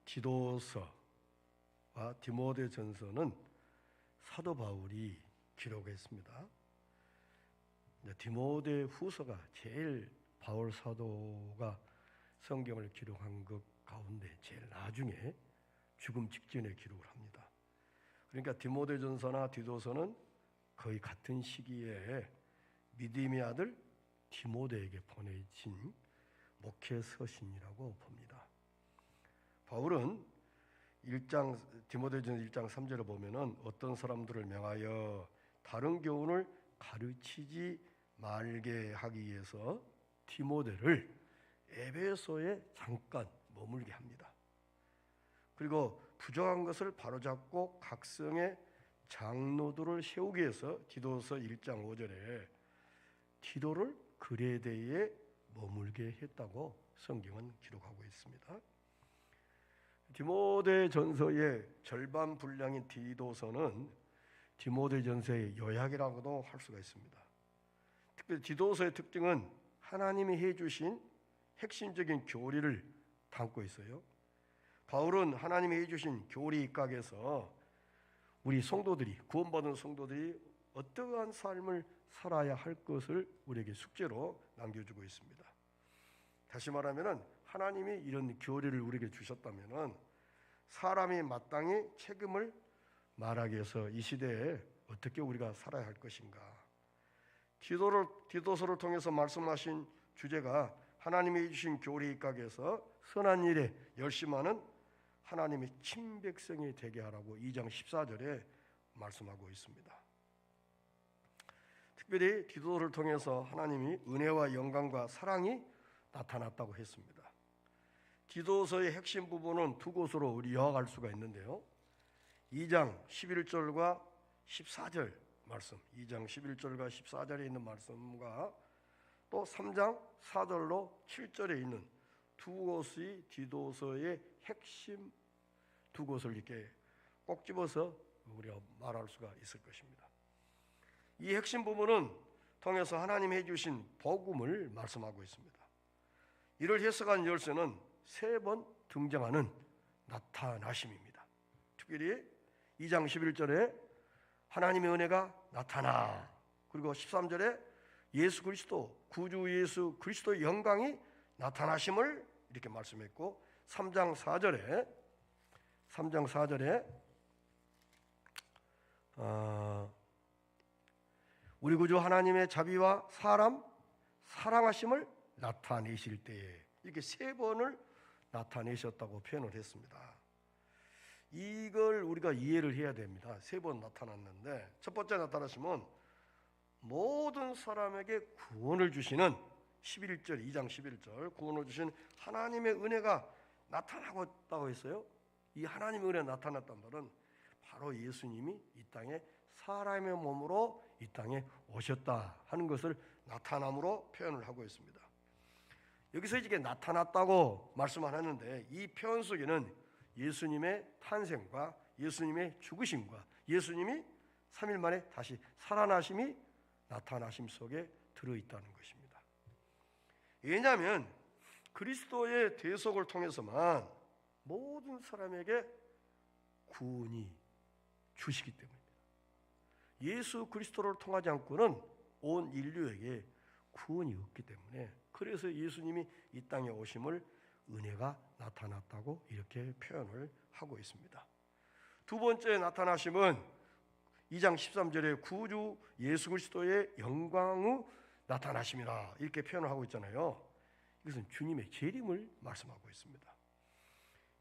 디도서와 디모데전서는 사도 바울이 기록했습니다. 디모데 후서가 제일 바울 사도가 성경을 기록한 것 가운데 제일 나중에 죽음 직전에 기록을 합니다. 그러니까 디모데전서나 디도서는 거의 같은 시기에 믿음의 아들 디모데에게 보내진 목회 서신이라고 봅니다. 바울은 디모데전서 1장 3절에 보면은 어떤 사람들을 명하여 다른 교훈을 가르치지 말게 하기 위해서 디모데를 에베소에 잠깐 머물게 합니다. 그리고 부족한 것을 바로잡고 각성의 장로들을 세우기 위해서 디도서 1장 5절에 디도를 그레데에 머물게 했다고 성경은 기록하고 있습니다. 디모데전서의 절반 분량인 디도서는 디모데전서의 요약이라고도 할 수가 있습니다. 특별히 디도서의 특징은 하나님이 해주신 핵심적인 교리를 담고 있어요. 바울은 하나님이 해주신 교리 입각에서 우리 성도들이, 구원받은 성도들이 어떠한 삶을 살아야 할 것을 우리에게 숙제로 남겨주고 있습니다. 다시 말하면 하나님이 이런 교리를 우리에게 주셨다면 사람이 마땅히 책임을 말하기 위해서 이 시대에 어떻게 우리가 살아야 할 것인가. 디도서를 통해서 말씀하신 주제가 하나님이 해주신 교리 입각에서 선한 일에 열심하는 하나님의 친백성이 되게 하라고 2장 14절에 말씀하고 있습니다. 특별히 디도서를 통해서 하나님이 은혜와 영광과 사랑이 나타났다고 했습니다. 디도서의 핵심 부분은 두 곳으로 우리 요약할 수가 있는데요. 2장 11절과 14절 말씀, 2장 11절과 14절에 있는 말씀과 또 3장 4절로 7절에 있는 두 곳이 디도서의 핵심 두 곳을 이렇게 꼭 집어서 우리가 말할 수가 있을 것입니다. 이 핵심 부분은 통해서 하나님이 해주신 복음을 말씀하고 있습니다. 이를 해석한 열쇠는 3번 등장하는 나타나심입니다. 특별히 2장 11절에 하나님의 은혜가 나타나, 그리고 13절에 예수 그리스도, 구주 예수 그리스도의 영광이 나타나심을 이렇게 말씀했고, 3장 4절에 우리 구주 하나님의 자비와 사람 사랑하심을 나타내실 때에 이렇게 3번을 나타내셨다고 표현을 했습니다. 이걸 우리가 이해를 해야 됩니다. 3번 나타났는데, 첫 번째 나타나심은 모든 사람에게 구원을 주시는 11절, 2장 11절 구원을 주신 하나님의 은혜가 나타나고 있다고 했어요. 이 하나님의 은혜가 나타났단 말은 바로 예수님이 이 땅에 사람의 몸으로 이 땅에 오셨다 하는 것을 나타남으로 표현을 하고 있습니다. 여기서 이게 나타났다고 말씀을 하는데, 이 표현 속에는 예수님의 탄생과 예수님의 죽으심과 예수님이 3일 만에 다시 살아나심이 나타나심 속에 들어있다는 것입니다. 왜냐하면 그리스도의 대속을 통해서만 모든 사람에게 구원이 주시기 때문입니다. 예수 그리스도를 통하지 않고는 온 인류에게 구원이 없기 때문에, 그래서 예수님이 이 땅에 오심을 은혜가 나타났다고 이렇게 표현을 하고 있습니다. 두 번째 나타나심은 2장 13절에 구주 예수 그리스도의 영광의 나타나심이라 이렇게 표현을 하고 있잖아요. 이것은 주님의 재림을 말씀하고 있습니다.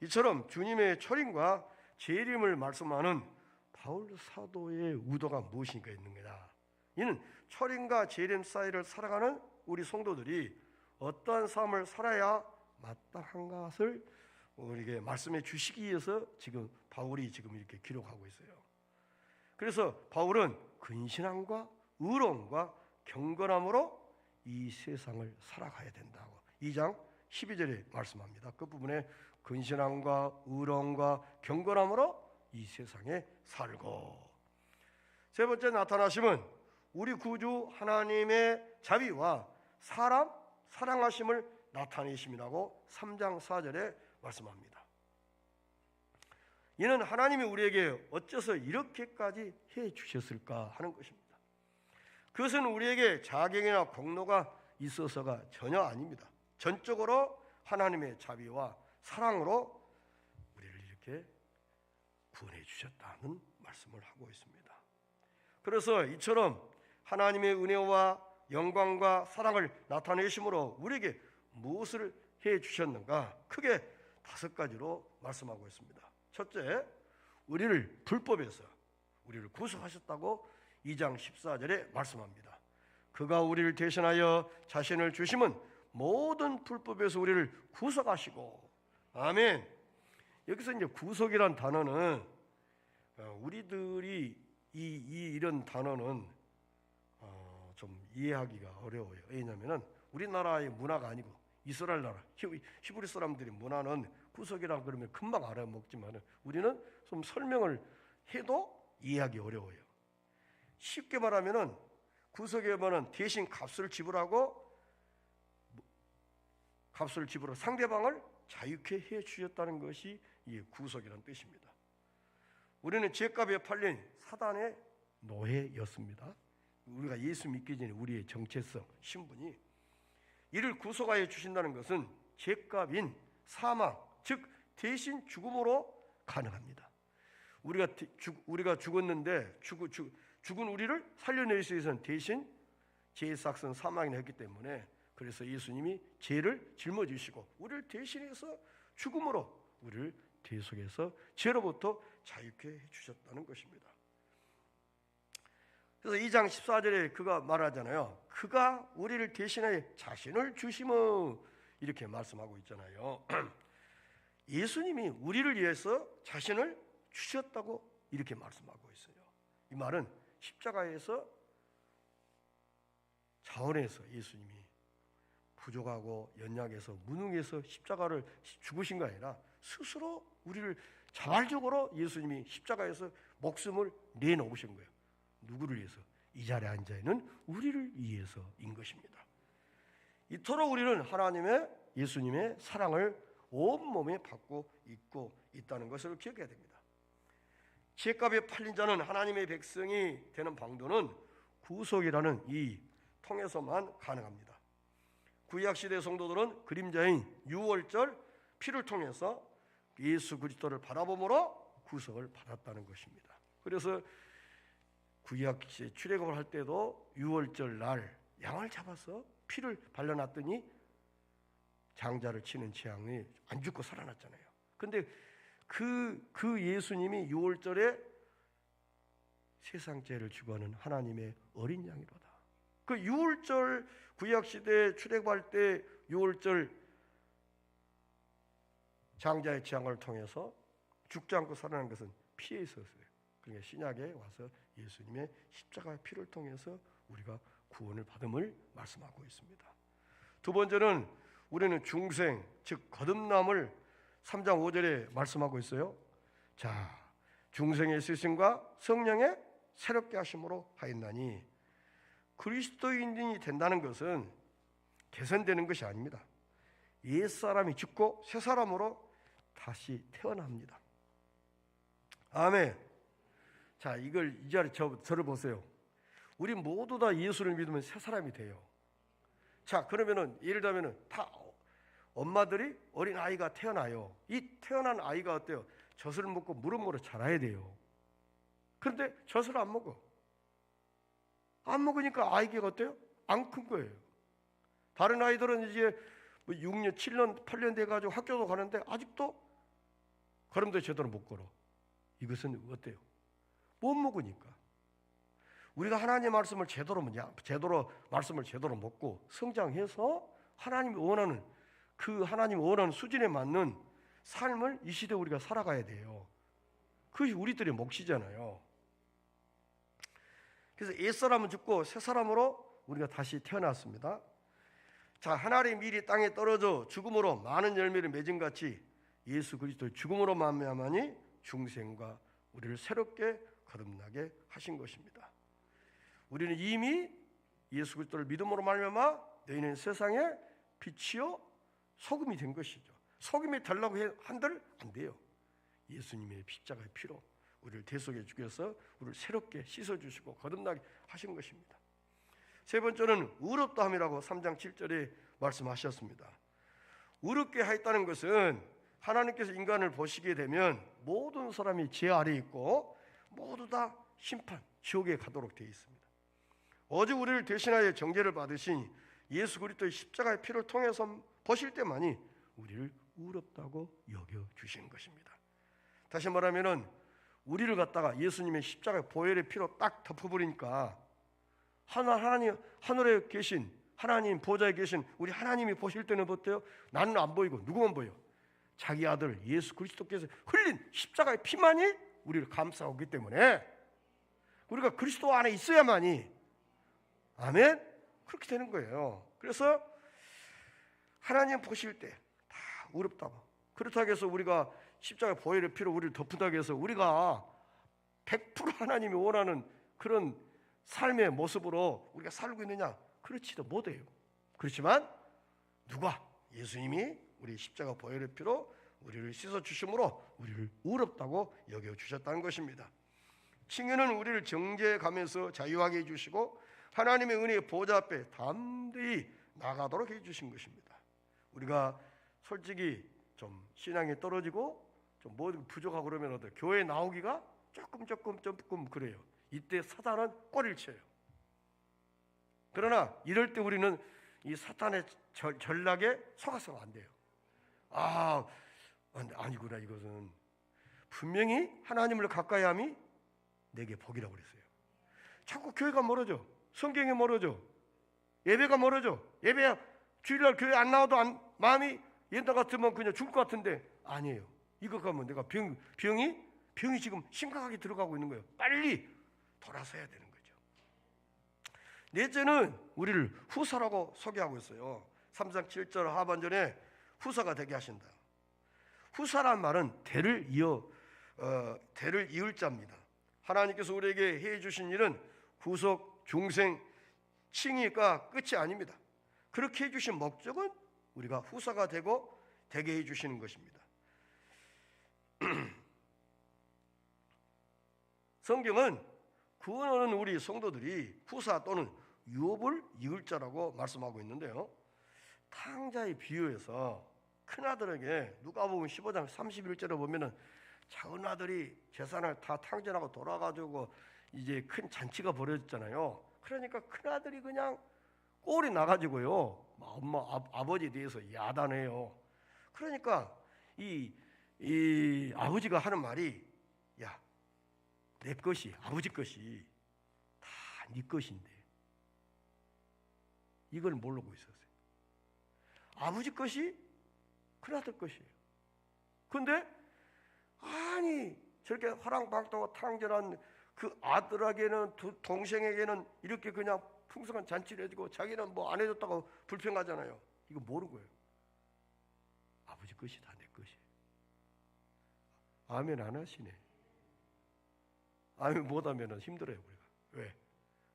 이처럼 주님의 초림과 재림을 말씀하는 바울 사도의 의도가 무엇인가 있는 거다. 이는 초림과 재림 사이를 살아가는 우리 성도들이 어떠한 삶을 살아야 마땅한 것을 우리에게 말씀해 주시기 위해서 지금 바울이 지금 이렇게 기록하고 있어요. 그래서 바울은 근신함과 의로움과 경건함으로 이 세상을 살아가야 된다고 2장 12절에 말씀합니다. 그 부분에 근신함과 의로움과 경건함으로 이 세상에 살고, 세 번째 나타나심은 우리 구주 하나님의 자비와 사람 사랑하심을 나타내심이라고 3장 4절에 말씀합니다. 이는 하나님이 우리에게 어째서 이렇게까지 해 주셨을까 하는 것입니다. 그것은 우리에게 자격이나 공로가 있어서가 전혀 아닙니다. 전적으로 하나님의 자비와 사랑으로 우리를 이렇게 구원해 주셨다는 말씀을 하고 있습니다. 그래서 이처럼 하나님의 은혜와 영광과 사랑을 나타내심으로 우리에게 무엇을 해 주셨는가? 크게 5가지로 말씀하고 있습니다. 첫째, 우리를 불법에서 우리를 구속하셨다고 2장 14절에 말씀합니다. 그가 우리를 대신하여 자신을 주심은 모든 불법에서 우리를 구속하시고. 아멘. 여기서 이제 구속이란 단어는 우리들이 이런 단어는 좀 이해하기가 어려워요. 왜냐하면 우리나라의 문화가 아니고 이스라엘 나라 히브리 사람들의 문화는 구속이라 그러면 금방 알아먹지만 우리는 좀 설명을 해도 이해하기 어려워요. 쉽게 말하면은 구속에 말은 대신 값을 지불하고 상대방을 자유케 해 주셨다는 것이 이 구속이라는 뜻입니다. 우리는 죄값에 팔린 사단의 노예였습니다. 우리가 예수 믿기 전에 우리의 정체성, 신분이 이를 구속하여 주신다는 것은 죄값인 사망, 즉 대신 죽음으로 가능합니다. 우리가 죽었는데 죽은 우리를 살려내기 위해서는 대신 죄의 삭은 사망이나 했기 때문에 그래서 예수님이 죄를 짊어지시고 우리를 대신해서 죽음으로 우리를 대속해서 죄로부터 자유케 해주셨다는 것입니다. 그래서 2장 14절에 그가 말하잖아요. 그가 우리를 대신하여 자신을 주심은 이렇게 말씀하고 있잖아요. 예수님이 우리를 위해서 자신을 주셨다고 이렇게 말씀하고 있어요. 이 말은 십자가에서 자원해서 예수님이 부족하고 연약해서 무능해서 십자가를 죽으신 거 아니라 스스로 우리를 자발적으로 예수님이 십자가에서 목숨을 내놓으신 거예요. 누구를 위해서? 이 자리에 앉아 있는 우리를 위해서인 것입니다. 이토록 우리는 하나님의 예수님의 사랑을 온몸에 받고 있고 있다는 것을 기억해야 됩니다. 죄값에 팔린 자는 하나님의 백성이 되는 방도는 구속이라는 이 통해서만 가능합니다. 구약시대 성도들은 그림자인 유월절 피를 통해서 예수 그리스도를 바라봄으로 구속을 받았다는 것입니다. 그래서 구약시대 출애굽을 할 때도 유월절 날 양을 잡아서 피를 발라놨더니 장자를 치는 재앙이 안 죽고 살아났잖아요. 근데 그 예수님이 유월절에 세상 죄를 죽어하는 하나님의 어린 양이로다. 그 유월절 구약시대 출애굽할 때 유월절 장자의 재앙을 통해서 죽지 않고 살아난 것은 피에 있었어요. 그러니까 신약에 와서 예수님의 십자가의 피를 통해서 우리가 구원을 받음을 말씀하고 있습니다. 두 번째는 우리는 중생, 즉 거듭남을 3장 5절에 말씀하고 있어요. 자, 중생의 세심과 성령의 새롭게 하심으로 하였나니 그리스도인이 된다는 것은 개선되는 것이 아닙니다. 옛사람이 죽고 새 사람으로 다시 태어납니다. 아멘. 자, 이 자리 저를 보세요. 우리 모두 다 예수를 믿으면 새 사람이 돼요. 자, 그러면은 예를 들면은 다 엄마들이 어린 아이가 태어나요. 이 태어난 아이가 어때요? 젖을 먹고 물은 먹으로 자라야 돼요. 그런데 젖을 안 먹어. 안 먹으니까 아이가 어때요? 안 큰 거예요. 다른 아이들은 이제 6년, 7년, 8년 돼가지고 학교도 가는데 아직도 걸음도 제대로 못 걸어. 이것은 어때요? 못 먹으니까. 우리가 하나님의 말씀을 제대로 말씀을 제대로 먹고 성장해서 하나님이 원하는 그 하나님이 원하는 수준에 맞는 삶을 이 시대에 우리가 살아가야 돼요. 그것이 우리들의 몫이잖아요. 그래서 옛사람은 죽고 새사람으로 우리가 다시 태어났습니다. 자, 하나님의 밀이 땅에 떨어져 죽음으로 많은 열매를 맺은 같이 예수 그리스도의 죽음으로 말미암아니 중생과 우리를 새롭게 거듭나게 하신 것입니다. 우리는 이미 예수 그리스도를 믿음으로 말미암아 너희는 세상에 빛이요 소금이 된 것이죠. 소금이 되려고 한들 안 돼요. 예수님의 십자가의 피로 우리를 대속해 주셔서 우리를 새롭게 씻어주시고 거듭나게 하신 것입니다. 세 번째는 의롭다함이라고 3장 7절에 말씀하셨습니다. 의롭게 하였다는 것은 하나님께서 인간을 보시게 되면 모든 사람이 죄 아래에 있고 모두 다 심판, 지옥에 가도록 되어 있습니다. 오직 우리를 대신하여 정죄를 받으신 예수 그리스도의 십자가의 피를 통해서 보실 때만이 우리를 의롭다고 여겨주시는 것입니다. 다시 말하면 우리를 갖다가 예수님의 십자가의 보혈의 피로 딱 덮어버리니까 하늘에 계신 하나님 보좌에 계신 우리 하나님이 보실 때는 어때요? 나는 안 보이고 누구만 보여? 자기 아들 예수 그리스도께서 흘린 십자가의 피만이 우리를 감싸오기 때문에 우리가 그리스도 안에 있어야만이 아멘? 그렇게 되는 거예요. 그래서 하나님 보실 때 다 의롭다고 그렇다고 해서 우리가 십자가 보혈의 피로 우리를 덮는다고 해서 우리가 100% 하나님이 원하는 그런 삶의 모습으로 우리가 살고 있느냐? 그렇지도 못해요. 그렇지만 누가? 예수님이 우리 십자가 보혈의 피로 우리를 씻어주심으로 우리를 의롭다고 여겨주셨다는 것입니다. 칭의는 우리를 정죄해 가면서 자유하게 해주시고 하나님의 은혜의 보좌 앞에 담대히 나가도록 해주신 것입니다. 우리가 솔직히 좀 신앙이 떨어지고 좀 뭐든 부족하고 그러면 어때요? 교회에 나오기가 조금 그래요. 이때 사탄은 꼬리를 쳐요. 그러나 이럴 때 우리는 이 사탄의 전략에 속아서는 안 돼요. 아니구나. 이것은 분명히 하나님을 가까이 함이 내게 복이라고 그랬어요. 자꾸 교회가 멀어져. 성경이 멀어져. 예배가 멀어져. 예배 주일날 교회 안 나와도 마음이 옛날 같으면 그냥 죽을 것 같은데 아니에요. 이거 가면 내가 병이 지금 심각하게 들어가고 있는 거예요. 빨리 돌아서야 되는 거죠. 넷째는 우리를 후사라고 소개하고 있어요. 3장 7절 하반절에 후사가 되게 하신다. 후사란 말은 대를 이을 자입니다. 하나님께서 우리에게 해 주신 일은 구속, 중생, 칭의가 끝이 아닙니다. 그렇게 해 주신 목적은 우리가 후사가 되게 해 주시는 것입니다. 성경은 구원하는 우리 성도들이 후사 또는 유업을 이을 자라고 말씀하고 있는데요. 탕자의 비유에서 큰아들에게 누가복음 15장 31절에 보면은 작은 아들이 재산을 다 탕진하고 돌아가지고 이제 큰 잔치가 벌어졌잖아요. 그러니까 큰아들이 그냥 꼴이 나가지고요. 아버지에 대해서 야단해요. 그러니까 이 아버지가 하는 말이 야, 내 것이 아버지 것이 다 네 것인데 이걸 모르고 있었어요. 아버지 것이 큰아들 것이에요. 근데 아니 저렇게 화랑방탕하고 탕진한 그 아들에게는 동생에게는 이렇게 그냥 풍성한 잔치를 해주고 자기는 뭐 안 해줬다고 불평하잖아요. 이거 모르는 거예요. 아버지 것이 다 내 것이에요. 아멘 안 하시네. 아멘 못하면 힘들어요 우리가. 왜?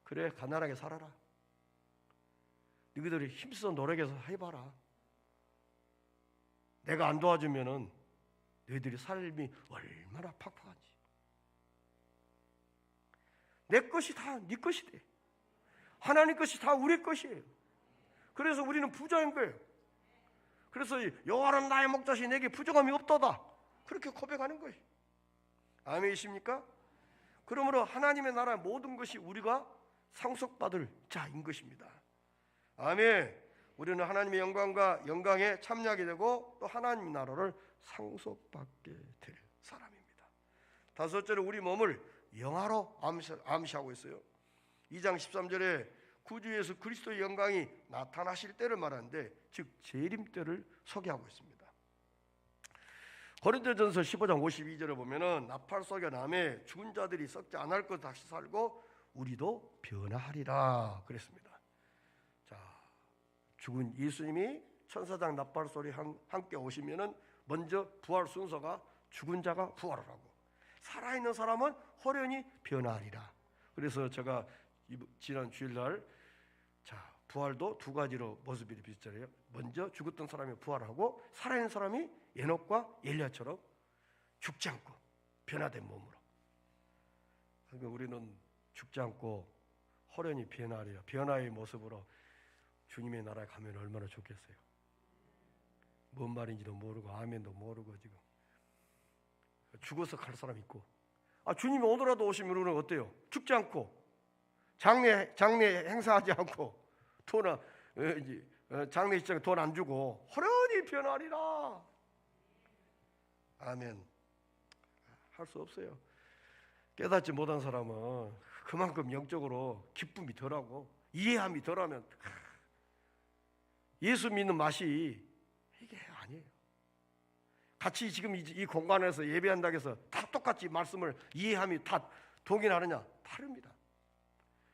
그래 가난하게 살아라. 너희들이 힘써 노력해서 해봐라. 내가 안 도와주면은 너희들이 삶이 얼마나 팍팍한지. 내 것이 다 네 것이 돼. 하나님 것이 다 우리 것이에요. 그래서 우리는 부자인 거예요. 그래서 여호와는 나의 목자시 내게 부족함이 없도다. 그렇게 고백하는 거예요. 아멘이십니까? 그러므로 하나님의 나라의 모든 것이 우리가 상속받을 자인 것입니다. 아멘. 우리는 하나님의 영광에 참여하게 되고 또 하나님의 나라를 상속받게 될 사람입니다. 다섯째로 우리 몸을 영화로 암시하고 있어요. 2장 13절에 구주 예수 그리스도의 영광이 나타나실 때를 말하는데 즉 재림 때를 소개하고 있습니다. 고린도전서 15장 52절에 보면은 나팔 소리가 나매 죽은 자들이 썩지 않을 것 다시 살고 우리도 변화하리라 그랬습니다. 자, 죽은 예수님이 천사장 나팔 소리 함께 오시면은 먼저 부활 순서가 죽은 자가 부활을 하고 살아있는 사람은 호련히 변화하리라. 그래서 제가 지난 주일날 부활도 두 가지로 모습이 비슷해요. 먼저 죽었던 사람이 부활하고 살아있는 사람이 에녹과 엘리야처럼 죽지 않고 변화된 몸으로. 그러니까 우리는 죽지 않고 호련히 변화의 모습으로 주님의 나라에 가면 얼마나 좋겠어요. 뭔 말인지도 모르고 아멘도 모르고 지금 죽어서 갈 사람 있고, 주님이 오늘라도 오시면 우리는 어때요? 죽지 않고 장례 행사하지 않고 장례 시장에 돈 안 주고 호련히 변하리라. 아멘. 할 수 없어요. 깨닫지 못한 사람은 그만큼 영적으로 기쁨이 덜하고 이해함이 덜하면 예수 믿는 맛이 이게 아니에요. 같이 지금 이 공간에서 예배한다고 해서 다 똑같이 말씀을 이해함이 다 동일하느냐? 다릅니다.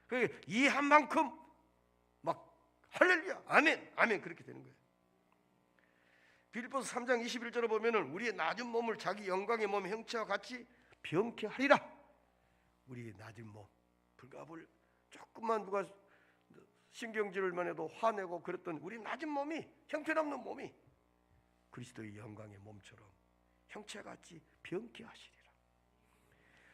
그 이해한 만큼 막 할렐루야 아멘 아멘 그렇게 되는 거예요. 빌립보서 3장 21절에 보면은 우리의 낮은 몸을 자기 영광의 몸 형체와 같이 병케 하리라. 우리의 낮은 몸, 불가불 조금만 누가 신경질만 해도 화내고 그랬던 우리 낮은 몸이, 형편없는 몸이 그리스도의 영광의 몸처럼 형체같이 병케 하시리라.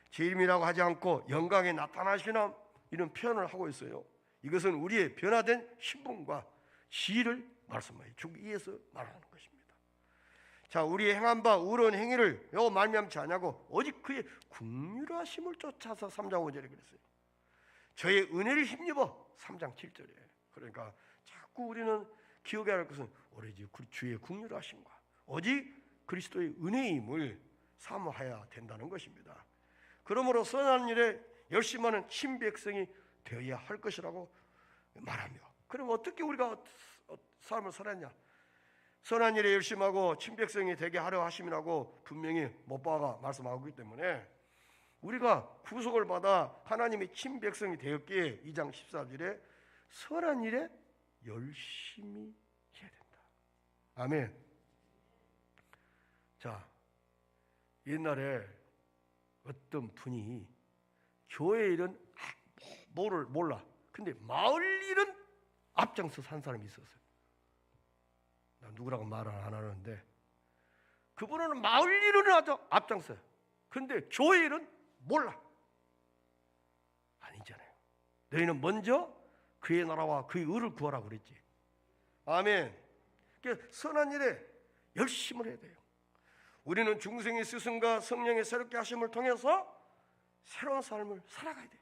제 이름이라고 하지 않고 영광에 나타나시나 이런 표현을 하고 있어요. 이것은 우리의 변화된 신분과 지위를 말씀하여 주기 위해서 말하는 것입니다. 자, 우리의 행한 바 의로운 행위를 말미암지 아니하고 오직 그의 긍휼하심을 쫓아서 3장 5절에 그랬어요. 저의 은혜를 힘입어 3장 7절에. 그러니까 자꾸 우리는 기억해야 할 것은 오로지 주의 긍휼하심과 오직 그리스도의 은혜임을 사모해야 된다는 것입니다. 그러므로 선한 일에 열심하는 친백성이 되어야 할 것이라고 말하며, 그럼 어떻게 우리가 삶을 살았냐? 선한 일에 열심하고 친백성이 되게 하려 하심이라고 분명히 못박아 말씀하고 있기 때문에 우리가 구속을 받아 하나님의 친백성이 되었기에 2장 14절에 선한 일에 열심히 해야 된다. 아멘. 자, 옛날에 어떤 분이 교회 일은 뭐를 몰라. 근데 마을 일은 앞장서 산 사람이 있었어요. 나 누구라고 말을 안 하는데 그분은 마을 일은 아주 앞장서요. 근데 교회 일은 몰라. 아니잖아요. 너희는 먼저 그의 나라와 그의 의를 구하라 그랬지. 아멘. 그러니까 선한 일에 열심을 해야 돼요. 우리는 중생의 스승과 성령의 새롭게 하심을 통해서 새로운 삶을 살아가야 돼요.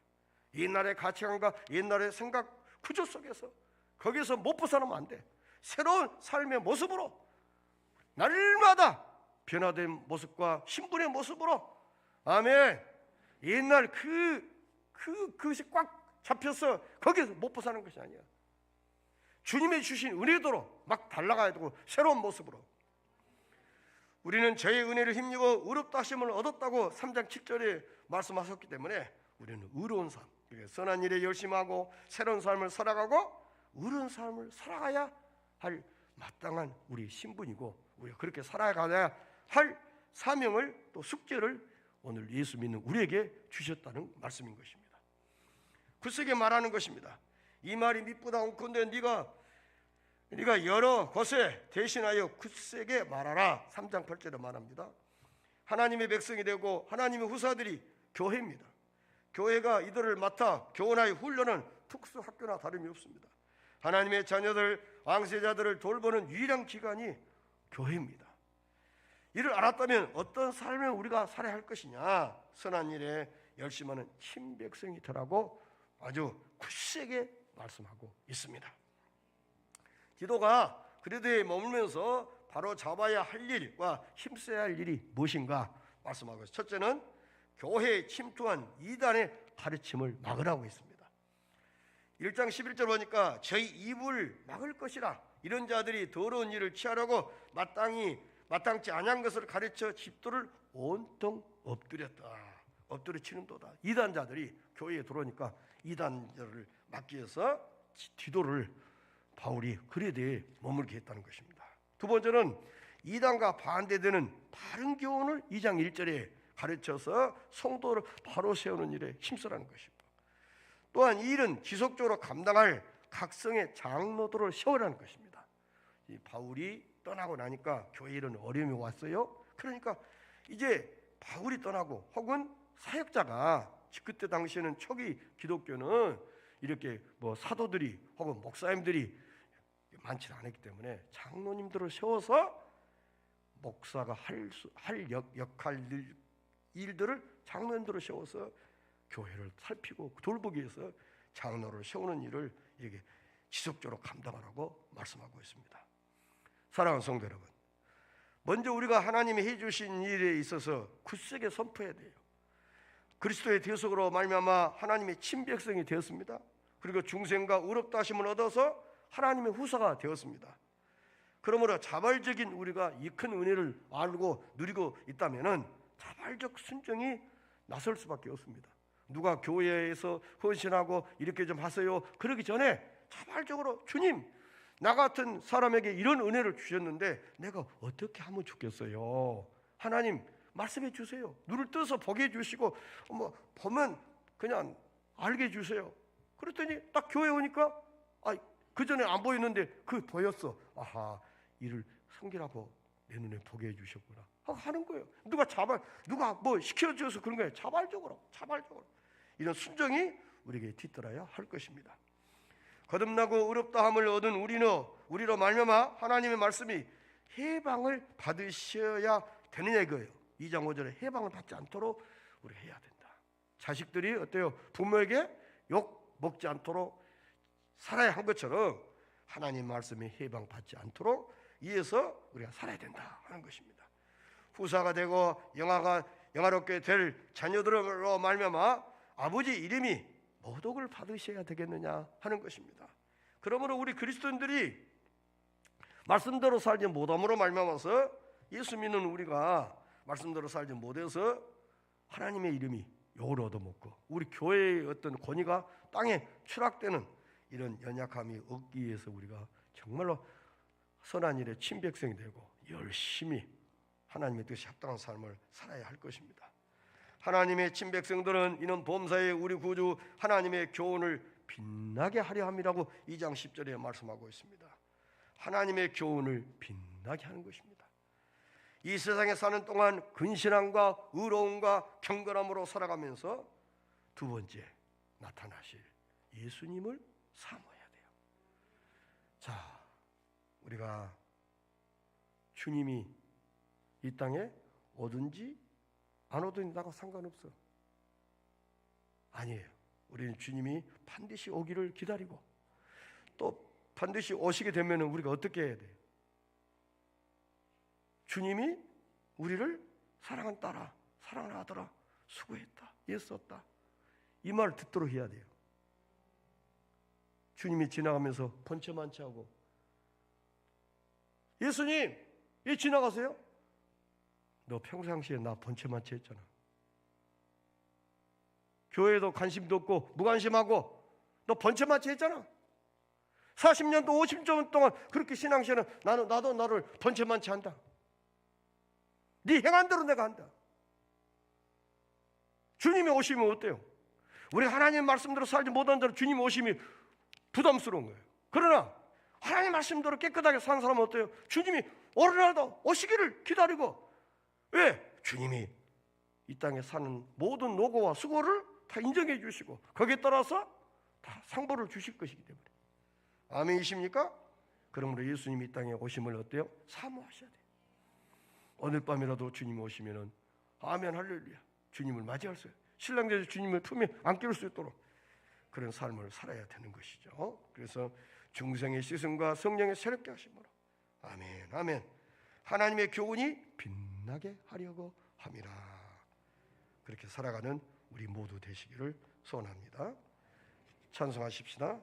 옛날의 가치관과 옛날의 생각 구조 속에서 거기서 못 벗어나면 안 돼. 새로운 삶의 모습으로 날마다 변화된 모습과 신분의 모습으로, 아멘. 옛날 그것이 꽉 잡혀서 거기서 못 벗어나는 것이 아니야. 주님의 주신 은혜도로 막 달라가야 되고 새로운 모습으로. 우리는 저의 은혜를 힘입어 의롭다 하심을 얻었다고 3장 7절에 말씀하셨기 때문에 우리는 의로운 삶, 선한 일에 열심하고 새로운 삶을 살아가고 의로운 삶을 살아가야 할 마땅한 우리 신분이고 우리가 그렇게 살아가야 할 사명을 또 숙제를 오늘 예수 믿는 우리에게 주셨다는 말씀인 것입니다. 굳세게 말하는 것입니다. 이 말이 미쁘다 온컨대 네가 여러 것에 대신하여 굳세게 말하라. 3장 8절에 말합니다. 하나님의 백성이 되고 하나님의 후사들이 교회입니다. 교회가 이들을 맡아 교훈하여 훈련은 특수학교나 다름이 없습니다. 하나님의 자녀들, 왕세자들을 돌보는 유일한 기관이 교회입니다. 이를 알았다면 어떤 삶을 우리가 살아야 할 것이냐? 선한 일에 열심하는 친백성이 되라고 아주 굳세게 말씀하고 있습니다. 디도가 그리스도에 머물면서 바로 잡아야 할 일과 힘써야 할 일이 무엇인가 말씀하고 있습니다. 첫째는 교회에 침투한 이단의 가르침을 막으라고 했습니다. 1장 11절 보니까 저희 입을 막을 것이라. 이런 자들이 더러운 일을 취하려고 마땅치 아니한 것을 가르쳐 집도를 온통 엎드렸다. 엎드려치는도다. 이단자들이 교회에 들어오니까 이단자를 막기 위해서 디도를 바울이 그리스도에 머물게 했다는 것입니다. 두 번째는 이단과 반대되는 바른 교훈을 2장 1절에 가르쳐서 성도를 바로 세우는 일에 힘쓰라는 것입니다. 또한 이 일은 지속적으로 감당할 각성의 장로들을 세우라는 것입니다. 이 바울이 떠나고 나니까 교회 일은 어려움이 왔어요. 그러니까 이제 바울이 떠나고 혹은 사역자가 그때 당시에는 초기 기독교는 이렇게 뭐 사도들이 혹은 목사님들이 많지 않았기 때문에 장로님들을 세워서 목사가 할 역할 일들을 장로님들을 세워서 교회를 살피고 돌보기 위해서 장로를 세우는 일을 이렇게 지속적으로 감당하라고 말씀하고 있습니다. 사랑하는 성도 여러분, 먼저 우리가 하나님이 해주신 일에 있어서 굳세게 선포해야 돼요. 그리스도의 대속으로 말미암아 하나님의 친백성이 되었습니다. 그리고 중생과 의롭다 하심을 얻어서 하나님의 후사가 되었습니다. 그러므로 자발적인 우리가 이 큰 은혜를 알고 누리고 있다면은 자발적 순종이 나설 수밖에 없습니다. 누가 교회에서 헌신하고 이렇게 좀 하세요 그러기 전에 자발적으로 주님, 나 같은 사람에게 이런 은혜를 주셨는데 내가 어떻게 하면 좋겠어요? 하나님 말씀해 주세요. 눈을 떠서 보게 해주시고 보면 그냥 알게 해주세요. 그랬더니 딱 교회 오니까 그 전에 안 보였는데 보였어. 아하, 이를 섬기라고 내 눈에 보게 해주셨구나 하는 거예요. 누가 뭐 시켜줘서 그런 거예요. 자발적으로 이런 순종이 우리에게 뒤따라야 할 것입니다. 거듭나고 의롭다함을 얻은 우리로 말미암아 하나님의 말씀이 해방을 받으셔야 되느냐 이거예요. 2장 5절에 해방을 받지 않도록 우리 해야 된다. 자식들이 어때요? 부모에게 욕 먹지 않도록 살아야 한 것처럼 하나님 말씀에 해방받지 않도록 이해해서 우리가 살아야 된다 하는 것입니다. 후사가 되고 영화롭게 될 자녀들로 말미암아 아버지 이름이 모독을 받으셔야 되겠느냐 하는 것입니다. 그러므로 우리 그리스도인들이 말씀대로 살지 못함으로 말미암아서 예수 믿는 우리가 말씀대로 살지 못해서 하나님의 이름이 욕을 얻어먹고 우리 교회의 어떤 권위가 땅에 추락되는 이런 연약함이 없기 위해서 우리가 정말로 선한 일에 친백성이 되고 열심히 하나님의 뜻에 합당한 삶을 살아야 할 것입니다. 하나님의 친백성들은 이는 범사에 우리 구주 하나님의 교훈을 빛나게 하려 함이라고 2장 10절에 말씀하고 있습니다. 하나님의 교훈을 빛나게 하는 것입니다. 이 세상에 사는 동안 근신함과 의로움과 경건함으로 살아가면서 두 번째 나타나실 예수님을 사모해야 돼요. 자, 우리가 주님이 이 땅에 오든지 안 오든지 나가 상관없어. 아니에요. 우리는 주님이 반드시 오기를 기다리고 또 반드시 오시게 되면 우리가 어떻게 해야 돼요? 주님이 우리를 사랑한 딸아, 사랑하는 아들아, 수고했다, 애썼다, 이 말을 듣도록 해야 돼요. 주님이 지나가면서 번체만취하고 예수님, 이 지나가세요? 너 평상시에 나 번체만취 했잖아. 교회에도 관심도 없고 무관심하고 너 번체만취 했잖아. 40년도 50년 동안 그렇게 신앙생활은 나도 너를 번체만취 한다. 네 행한 대로 내가 한다. 주님이 오시면 어때요? 우리 하나님 말씀대로 살지 못한 대로 주님이 오심이 부담스러운 거예요. 그러나 하나님 말씀대로 깨끗하게 사는 사람은 어때요? 주님이 오늘라도 오시기를 기다리고, 왜? 주님이 이 땅에 사는 모든 노고와 수고를 다 인정해 주시고 거기에 따라서 다 상보를 주실 것이기 때문에. 아멘이십니까? 그러므로 예수님이 이 땅에 오심을 어때요? 사모하셔야 돼요. 오늘 밤이라도 주님이 오시면은 아멘 할렐루야, 주님을 맞이할 수 있어요. 신랑제에서 주님을 품에 안길 수 있도록 그런 삶을 살아야 되는 것이죠. 그래서 중생의 시선과 성령의 새롭게 하심으로 아멘 아멘 하나님의 교훈이 빛나게 하려고 함이라. 그렇게 살아가는 우리 모두 되시기를 소원합니다. 찬송하십시다.